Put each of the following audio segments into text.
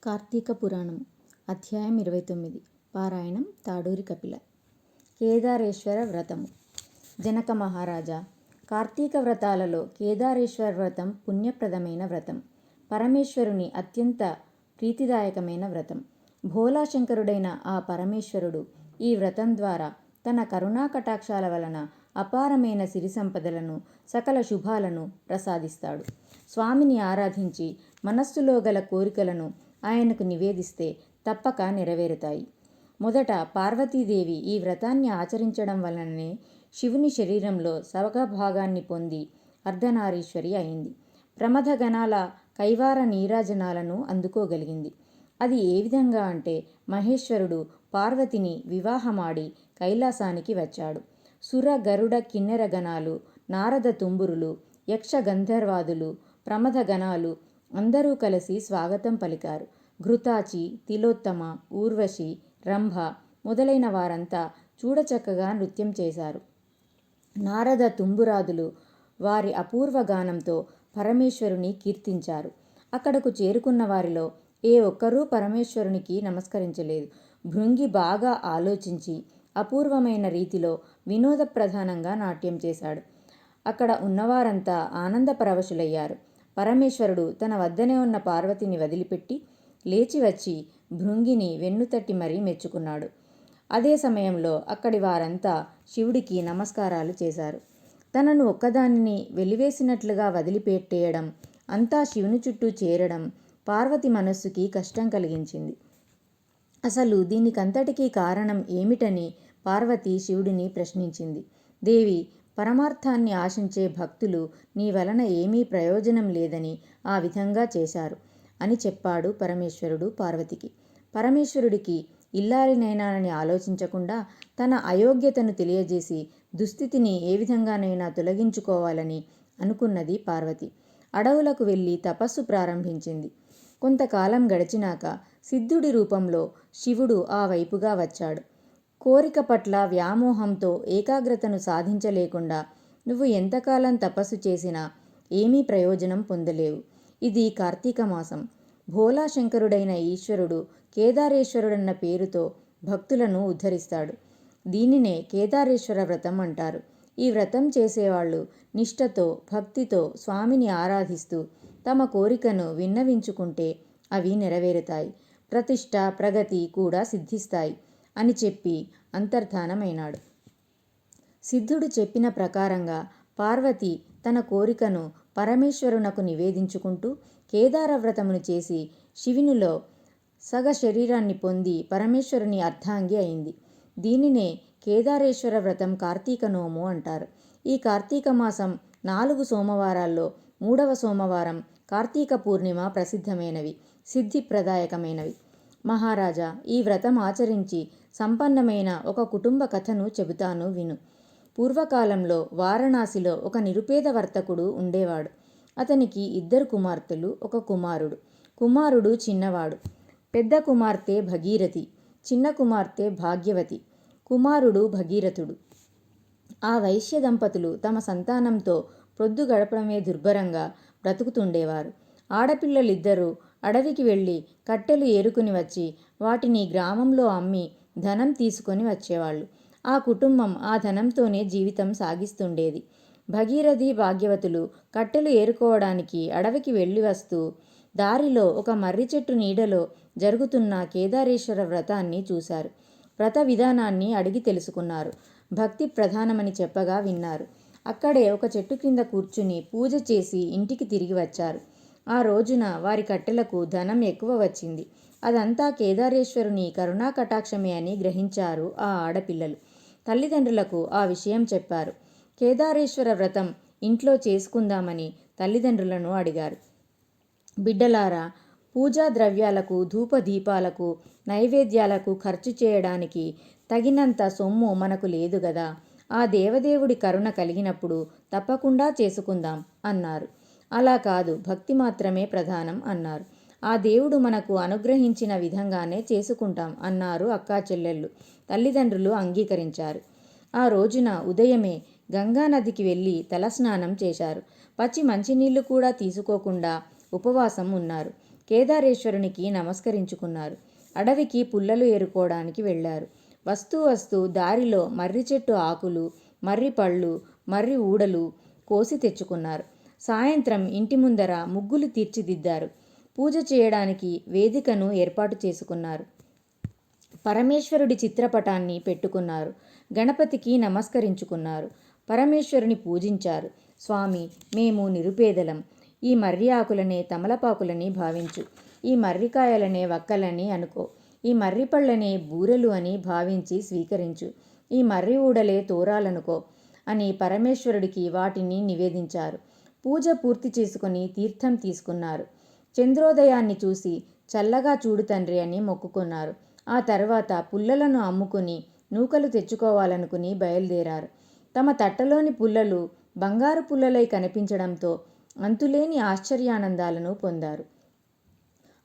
కార్తీక పురాణం అధ్యాయం 29 పారాయణం తాడూరి కపిల. కేదారేశ్వర వ్రతము. జనక మహారాజా, కార్తీక వ్రతాలలో కేదారేశ్వర వ్రతం పుణ్యప్రదమైన వ్రతం, పరమేశ్వరుని అత్యంత ప్రీతిదాయకమైన వ్రతం. భోలాశంకరుడైన ఆ పరమేశ్వరుడు ఈ వ్రతం ద్వారా తన కరుణా కటాక్షాల వలన అపారమైన సిరి సంపదలను, సకల శుభాలను ప్రసాదిస్తాడు. స్వామిని ఆరాధించి మనస్సులో గల కోరికలను ఆయనకు నివేదిస్తే తప్పక నెరవేరుతాయి. మొదట పార్వతీదేవి ఈ వ్రతాన్ని ఆచరించడం వలననే శివుని శరీరంలో సగభాగాన్ని పొంది అర్ధనారీశ్వరి అయింది. ప్రమథగణాల కైవార నీరాజనాలను అందుకోగలిగింది. అది ఏ విధంగా అంటే, మహేశ్వరుడు పార్వతిని వివాహమాడి కైలాసానికి వచ్చాడు. సుర గరుడ కిన్నెర గణాలు, నారద తుంబురులు, యక్ష గంధర్వాదులు, ప్రమథగణాలు అందరూ కలిసి స్వాగతం పలికారు. ఘృతాచి, తిలోత్తమ, ఊర్వశి, రంభ మొదలైన వారంతా చూడచక్కగా నృత్యం చేశారు. నారద తుంబురాదులు వారి అపూర్వ గానంతో పరమేశ్వరుని కీర్తించారు. అక్కడకు చేరుకున్న వారిలో ఏ ఒక్కరూ పరమేశ్వరునికి నమస్కరించలేదు. భృంగి బాగా ఆలోచించి అపూర్వమైన రీతిలో వినోదప్రధానంగా నాట్యం చేశాడు. అక్కడ ఉన్నవారంతా ఆనందపరవశులయ్యారు. పరమేశ్వరుడు తన వద్దనే ఉన్న పార్వతిని వదిలిపెట్టి లేచి వచ్చి భృంగిని వెన్నుతట్టి మరీ మెచ్చుకున్నాడు. అదే సమయంలో అక్కడి వారంతా శివుడికి నమస్కారాలు చేశారు. తనను ఒక్కదానిని వెలివేసినట్లుగా వదిలిపెట్టేయడం, అంతా శివుని చుట్టూ చేరడం పార్వతి మనస్సుకి కష్టం కలిగించింది. అసలు దీనికంతటికీ కారణం ఏమిటని పార్వతి శివుడిని ప్రశ్నించింది. దేవి, పరమార్థాన్ని ఆశించే భక్తులు నీ వలన ఏమీ ప్రయోజనం లేదని ఆ విధంగా చేశారు అని చెప్పాడు పరమేశ్వరుడు పార్వతికి. పరమేశ్వరుడికి ఇల్లాలినైనానని ఆలోచించకుండా తన అయోగ్యతను తెలియజేసి దుస్థితిని ఏ విధంగానైనా తొలగించుకోవాలని అనుకున్నది పార్వతి. అడవులకు వెళ్ళి తపస్సు ప్రారంభించింది. కొంతకాలం గడిచినాక సిద్ధుడి రూపంలో శివుడు ఆ వైపుగా వచ్చాడు. కోరిక పట్ల వ్యామోహంతో ఏకాగ్రతను సాధించలేకుండా నువ్వు ఎంతకాలం తపస్సు చేసినా ఏమీ ప్రయోజనం పొందలేవు. ఇది కార్తీక మాసం. భోలాశంకరుడైన ఈశ్వరుడు కేదారేశ్వరుడన్న పేరుతో భక్తులను ఉద్ధరిస్తాడు. దీనినే కేదారేశ్వర వ్రతం అంటారు. ఈ వ్రతం చేసేవాళ్ళు నిష్ఠతో, భక్తితో స్వామిని ఆరాధిస్తూ తమ కోరికను విన్నవించుకుంటే అవి నెరవేరుతాయి. ప్రతిష్ట, ప్రగతి కూడా సిద్ధిస్తాయి అని చెప్పి అంతర్ధానమైనాడు. సిద్ధుడు చెప్పిన ప్రకారంగా పార్వతి తన కోరికను పరమేశ్వరునకు నివేదించుకుంటూ కేదారవ్రతమును చేసి శివునిలో సగ శరీరాన్ని పొంది పరమేశ్వరుని అర్ధాంగి అయింది. దీనినే కేదారేశ్వర వ్రతం కార్తీక నోము అంటారు. ఈ కార్తీక మాసం 4 సోమవారాల్లో 3వ సోమవారం కార్తీక పూర్ణిమ ప్రసిద్ధమైనవి, సిద్ధిప్రదాయకమైనవి. మహారాజా, ఈ వ్రతం ఆచరించి సంపన్నమైన ఒక కుటుంబ కథను చెబుతాను విను. పూర్వకాలంలో వారణాసిలో ఒక నిరుపేద వర్తకుడు ఉండేవాడు. అతనికి 2 కుమార్తెలు, 1 కుమారుడు. కుమారుడు చిన్నవాడు. పెద్ద కుమార్తె భగీరథి, చిన్న కుమార్తె భాగ్యవతి. కుమారుడు భగీరథుడు. ఆ వైశ్య దంపతులు తమ సంతానంతో ప్రొద్దు గడపడమే దుర్భరంగా బ్రతుకుతుండేవారు. ఆడపిల్లలిద్దరూ అడవికి వెళ్ళి కట్టెలు ఏరుకుని వచ్చి వాటిని గ్రామంలో అమ్మి ధనం తీసుకొని వచ్చేవాళ్ళు. ఆ కుటుంబం ఆ ధనంతోనే జీవితం సాగిస్తుండేది. భగీరథి, భాగ్యవతులు కట్టెలు ఏరుకోవడానికి అడవికి వెళ్ళి వస్తూ దారిలో ఒక మర్రి చెట్టు నీడలో జరుగుతున్న కేదారేశ్వర వ్రతాన్ని చూశారు. వ్రత విధానాన్ని అడిగి తెలుసుకున్నారు. భక్తి ప్రధానమని చెప్పగా విన్నారు. అక్కడే ఒక చెట్టు కింద కూర్చుని పూజ చేసి ఇంటికి తిరిగి వచ్చారు. ఆ రోజున వారి కట్టెలకు ధనం ఎక్కువ వచ్చింది. అదంతా కేదారేశ్వరుని కరుణా కటాక్షమే అని గ్రహించారు ఆ ఆడపిల్లలు. తల్లిదండ్రులకు ఆ విషయం చెప్పారు. కేదారేశ్వర వ్రతం ఇంట్లో చేసుకుందామని తల్లిదండ్రులను అడిగారు. బిడ్డలారా, పూజా ద్రవ్యాలకు, ధూపదీపాలకు, నైవేద్యాలకు ఖర్చు చేయడానికి తగినంత సొమ్ము మనకు లేదు గదా. ఆ దేవదేవుడి కరుణ కలిగినప్పుడు తప్పకుండా చేసుకుందాం అన్నారు. అలా కాదు, భక్తి మాత్రమే ప్రధానం అన్నారు. ఆ దేవుడు మనకు అనుగ్రహించిన విధంగానే చేసుకుంటాం అన్నారు అక్కా చెల్లెళ్ళు. తల్లిదండ్రులు అంగీకరించారు. ఆ రోజున ఉదయమే గంగానదికి వెళ్ళి తలస్నానం చేశారు. పచ్చి మంచినీళ్లు కూడా తీసుకోకుండా ఉపవాసం ఉన్నారు. కేదారేశ్వరునికి నమస్కరించుకున్నారు. అడవికి పుల్లలు ఏరుకోవడానికి వెళ్లారు. వస్తూ దారిలో మర్రి చెట్టు ఆకులు, మర్రి పళ్ళు, మర్రి ఊడలు కోసి తెచ్చుకున్నారు. సాయంత్రం ఇంటి ముందర ముగ్గులు తీర్చిదిద్దారు. పూజ చేయడానికి వేదికను ఏర్పాటు చేసుకున్నారు. పరమేశ్వరుడి చిత్రపటాన్ని పెట్టుకున్నారు. గణపతికి నమస్కరించుకున్నారు. పరమేశ్వరుని పూజించారు. స్వామి, మేము నిరుపేదలం. ఈ మర్రి ఆకులనే తమలపాకులని భావించు. ఈ మర్రికాయలనే వక్కలని అనుకో. ఈ మర్రి పళ్ళనే బూరెలు అని భావించి స్వీకరించు. ఈ మర్రి ఊడలే తోరాలనుకో అని పరమేశ్వరుడికి వాటిని నివేదించారు. పూజ పూర్తి చేసుకుని తీర్థం తీసుకున్నారు. చంద్రోదయాన్ని చూసి చల్లగా చూడు తండ్రి అని మొక్కుకున్నారు. ఆ తర్వాత పుల్లలను అమ్ముకుని నూకలు తెచ్చుకోవాలనుకుని బయలుదేరారు. తమ తట్టలోని పుల్లలు బంగారు పుల్లలై కనిపించడంతో అంతులేని ఆశ్చర్యానందాలను పొందారు.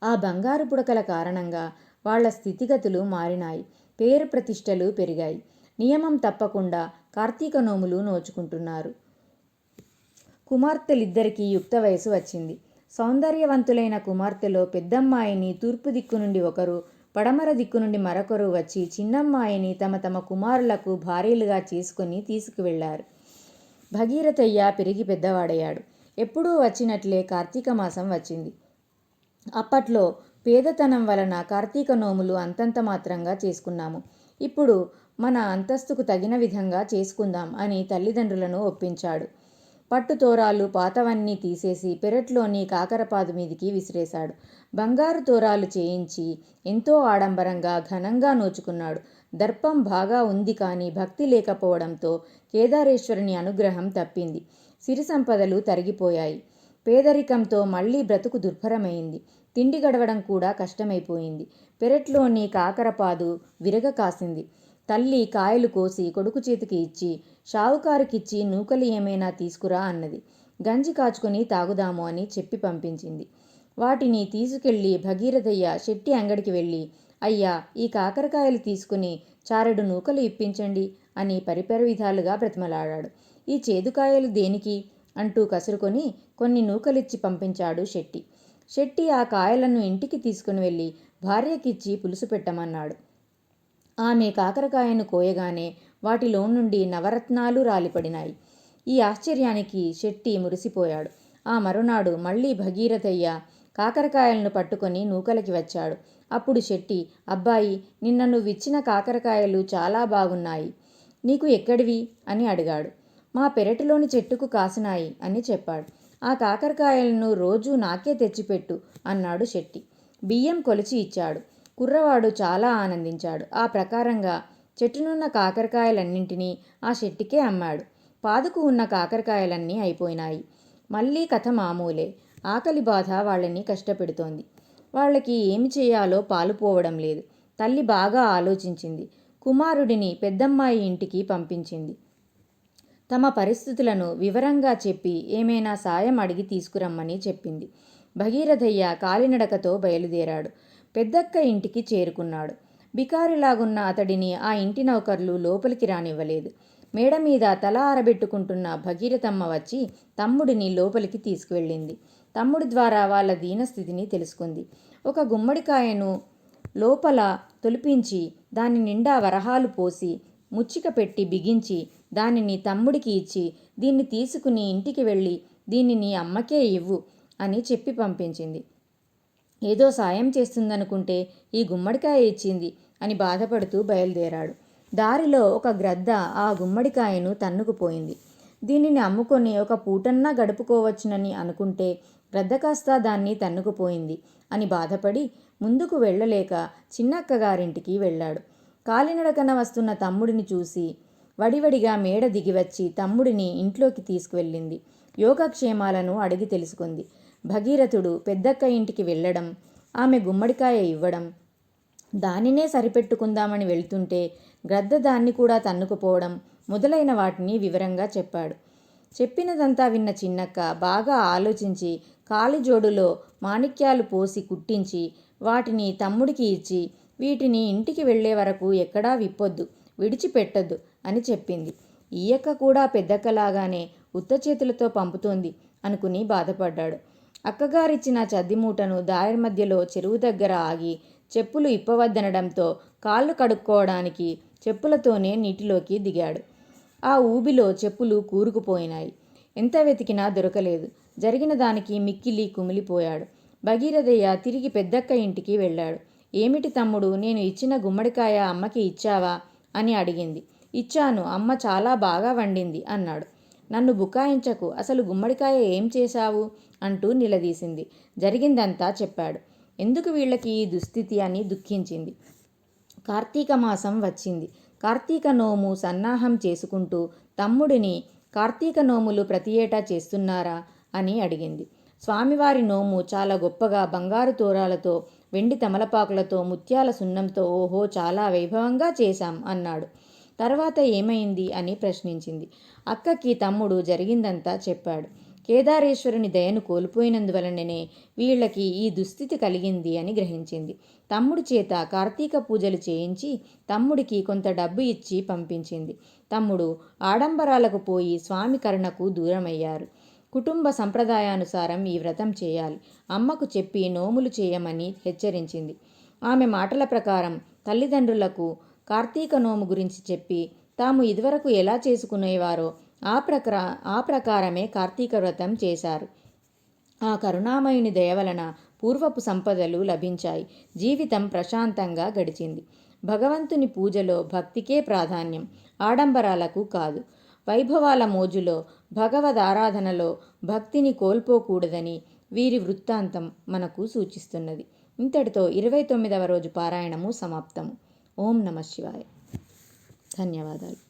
ఆ బంగారు పుడకల కారణంగా వాళ్ల స్థితిగతులు మారినాయి. పేరు ప్రతిష్టలు పెరిగాయి. నియమం తప్పకుండా కార్తీక నోములు నోచుకుంటున్నారు. కుమార్తెలిద్దరికీ యుక్త వయసు వచ్చింది. సౌందర్యవంతులైన కుమార్తెలో పెద్దమ్మాయిని తూర్పు దిక్కు నుండి ఒకరు, పడమర దిక్కు నుండి మరొకరు వచ్చి చిన్నమ్మాయిని తమ తమ కుమారులకు భార్యలుగా చేసుకుని తీసుకువెళ్లారు. భగీరథయ్య పెరిగి పెద్దవాడయ్యాడు. ఎప్పుడూ వచ్చినట్లే కార్తీక మాసం వచ్చింది. అప్పట్లో పేదతనం వలన కార్తీక నోములు అంతంత మాత్రంగా చేసుకున్నాము. ఇప్పుడు మన అంతస్తుకు తగిన విధంగా చేసుకుందాం అని తల్లిదండ్రులను ఒప్పించాడు. పట్టుతోరాలు పాతవన్నీ తీసేసి పెరట్లోని కాకరపాదు మీదికి విసిరేశాడు. బంగారు తోరాలు చేయించి ఎంతో ఆడంబరంగా ఘనంగా నోచుకున్నాడు. దర్పం బాగా ఉంది కానీ భక్తి లేకపోవడంతో కేదారేశ్వరుని అనుగ్రహం తప్పింది. సిరి సంపదలు తరిగిపోయాయి. పేదరికంతో మళ్లీ బ్రతుకు దుర్భరమైంది. తిండి గడవడం కూడా కష్టమైపోయింది. పెరట్లోని కాకరపాదు విరగ కాసింది. తల్లి కాయలు కోసి కొడుకు చేతికి ఇచ్చి, షావుకారుకిచ్చి నూకలు ఏమైనా తీసుకురా అన్నది. గంజి కాచుకొని తాగుదాము అని చెప్పి పంపించింది. వాటిని తీసుకెళ్లి భగీరథయ్య శెట్టి అంగడికి వెళ్ళి, అయ్యా, ఈ కాకరకాయలు తీసుకుని చారెడు నూకలు ఇప్పించండి అని పరిపరి విధాలుగా బ్రతిమలాడాడు. ఈ చేదుకాయలు దేనికి అంటూ కసురుకొని కొన్ని నూకలిచ్చి పంపించాడు శెట్టి. శెట్టి ఆ కాయలను ఇంటికి తీసుకుని వెళ్ళి భార్యకిచ్చి పులుసు పెట్టమన్నాడు. ఆమె కాకరకాయను కోయగానే వాటిలో నుండి నవరత్నాలు రాలిపడినాయి. ఈ ఆశ్చర్యానికి శెట్టి మురిసిపోయాడు. ఆ మరునాడు మళ్లీ భగీరథయ్య కాకరకాయలను పట్టుకొని నూకలకి వచ్చాడు. అప్పుడు శెట్టి, అబ్బాయి, నిన్న నువ్విచ్చిన కాకరకాయలు చాలా బాగున్నాయి. నీకు ఎక్కడివి అని అడిగాడు. మా పెరటిలోని చెట్టుకు కాసినాయి అని చెప్పాడు. ఆ కాకరకాయలను రోజూ నాకే తెచ్చిపెట్టు అన్నాడు శెట్టి. బియ్యం కొలిచి ఇచ్చాడు. కుర్రవాడు చాలా ఆనందించాడు. ఆ ప్రకారంగా చెట్టునున్న కాకరకాయలన్నింటినీ ఆ శెట్టికే అమ్మాడు. పాదుకు ఉన్న కాకరకాయలన్నీ అయిపోయినాయి. మళ్లీ కథ మామూలే. ఆకలి బాధ వాళ్ళని కష్టపెడుతోంది. వాళ్ళకి ఏమి చేయాలో పాలుపోవడం లేదు. తల్లి బాగా ఆలోచించింది. కుమారుడిని పెద్దమ్మాయి ఇంటికి పంపించింది. తమ పరిస్థితులను వివరంగా చెప్పి ఏమైనా సాయం అడిగి తీసుకురమ్మని చెప్పింది. భగీరథయ్య కాలినడకతో బయలుదేరాడు. పెద్దక్క ఇంటికి చేరుకున్నాడు. బికారిలాగున్న అతడిని ఆ ఇంటి నౌకర్లు లోపలికి రానివ్వలేదు. మేడ మీద తల ఆరబెట్టుకుంటున్న భగీరథమ్మ వచ్చి తమ్ముడిని లోపలికి తీసుకువెళ్ళింది. తమ్ముడి ద్వారా వాళ్ళ దీనస్థితిని తెలుసుకుంది. ఒక గుమ్మడికాయను లోపల తొలిపించి దాని నిండా వరహాలు పోసి ముచ్చిక పెట్టి బిగించి దానిని తమ్ముడికి ఇచ్చి, దీన్ని తీసుకుని ఇంటికి వెళ్ళి దీన్ని నీ అమ్మకే ఇవ్వు అని చెప్పి పంపించింది. ఏదో సాయం చేస్తుందనుకుంటే ఈ గుమ్మడికాయ ఇచ్చింది అని బాధపడుతూ బయలుదేరాడు. దారిలో ఒక గ్రద్ద ఆ గుమ్మడికాయను తన్నుకుపోయింది. దీనిని అమ్ముకొని ఒక పూటన్నా గడుపుకోవచ్చునని అనుకుంటే గ్రద్ద కాస్త దాన్ని తన్నుకుపోయింది అని బాధపడి ముందుకు వెళ్ళలేక చిన్నక్కగారింటికి వెళ్ళాడు. కాలినడకన వస్తున్న తమ్ముడిని చూసి వడివడిగా మేడ దిగివచ్చి తమ్ముడిని ఇంట్లోకి తీసుకువెళ్ళింది. యోగక్షేమాలను అడిగి తెలుసుకుంది. భగీరథుడు పెద్దక్క ఇంటికి వెళ్ళడం, ఆమె గుమ్మడికాయ ఇవ్వడం, దానినే సరిపెట్టుకుందామని వెళ్తుంటే గ్రద్ద దాన్ని కూడా తన్నుకుపోవడం మొదలైన వాటిని వివరంగా చెప్పాడు. చెప్పినదంతా విన్న చిన్నక్క బాగా ఆలోచించి కాలిజోడులో మాణిక్యాలు పోసి కుట్టించి వాటిని తమ్ముడికి ఇచ్చి, వీటిని ఇంటికి వెళ్లే వరకు ఎక్కడా విప్పొద్దు, విడిచిపెట్టొద్దు అని చెప్పింది. ఈయక్క కూడా పెద్దక్కలాగానే ఉత్త చేతులతో పంపుతోంది అనుకుని బాధపడ్డాడు. అక్కగారిచ్చిన చద్దిమూటను దారి మధ్యలో చెరువు దగ్గర ఆగి చెప్పులు ఇప్పవద్దనడంతో కాళ్ళు కడుక్కోవడానికి చెప్పులతోనే నీటిలోకి దిగాడు. ఆ ఊబిలో చెప్పులు కూరుకుపోయినాయి. ఎంత వెతికినా దొరకలేదు. జరిగిన దానికి మిక్కిలి కుమిలిపోయాడు. భగీరథయ్య తిరిగి పెద్దక్క ఇంటికి వెళ్ళాడు. ఏమిటి తమ్ముడు, నేను ఇచ్చిన గుమ్మడికాయ అమ్మకి ఇచ్చావా అని అడిగింది. ఇచ్చాను, అమ్మ చాలా బాగా వండింది అన్నాడు. నన్ను బుకాయించకు, అసలు గుమ్మడికాయ ఏం చేశావు అంటూ నిలదీసింది. జరిగిందంతా చెప్పాడు. ఎందుకు వీళ్ళకి ఈ దుస్థితి అని దుఃఖించింది. కార్తీక మాసం వచ్చింది. కార్తీక నోము సన్నాహం చేసుకుంటూ తమ్ముడిని కార్తీక నోములు ప్రతి ఏటా చేస్తున్నారా అని అడిగింది. స్వామివారి నోము చాలా గొప్పగా బంగారు తోరాలతో, వెండి తమలపాకులతో, ముత్యాల సున్నంతో ఓహో చాలా వైభవంగా చేశాం అన్నాడు. తర్వాత ఏమైంది అని ప్రశ్నించింది. అక్కకి తమ్ముడు జరిగిందంతా చెప్పాడు. కేదారేశ్వరుని దయను కోల్పోయినందువలననే వీళ్ళకి ఈ దుస్థితి కలిగింది అని గ్రహించింది. తమ్ముడి చేత కార్తీక పూజలు చేయించి తమ్ముడికి కొంత డబ్బు ఇచ్చి పంపించింది. తమ్ముడు ఆడంబరాలకు పోయి స్వామి కరుణకు దూరమయ్యారు. కుటుంబ సంప్రదాయానుసారం ఈ వ్రతం చేయాలి. అమ్మకు చెప్పి నోములు చేయమని హెచ్చరించింది. ఆమె మాటల ప్రకారం తల్లిదండ్రులకు కార్తీక నోము గురించి చెప్పి తాము ఇదివరకు ఎలా చేసుకునేవారో ఆ ప్రకారమే కార్తీక వ్రతం చేశారు. ఆ కరుణామయుని దయవలన పూర్వపు సంపదలు లభించాయి. జీవితం ప్రశాంతంగా గడిచింది. భగవంతుని పూజలో భక్తికే ప్రాధాన్యం, ఆడంబరాలకు కాదు. వైభవాల మోజులో, భగవద్ ఆరాధనలో భక్తిని కోల్పోకూడదని వీరి వృత్తాంతం మనకు సూచిస్తున్నది. ఇంతటితో 29వ రోజు పారాయణము సమాప్తము. ఓం నమః శివాయ. ధన్యవాదాలు.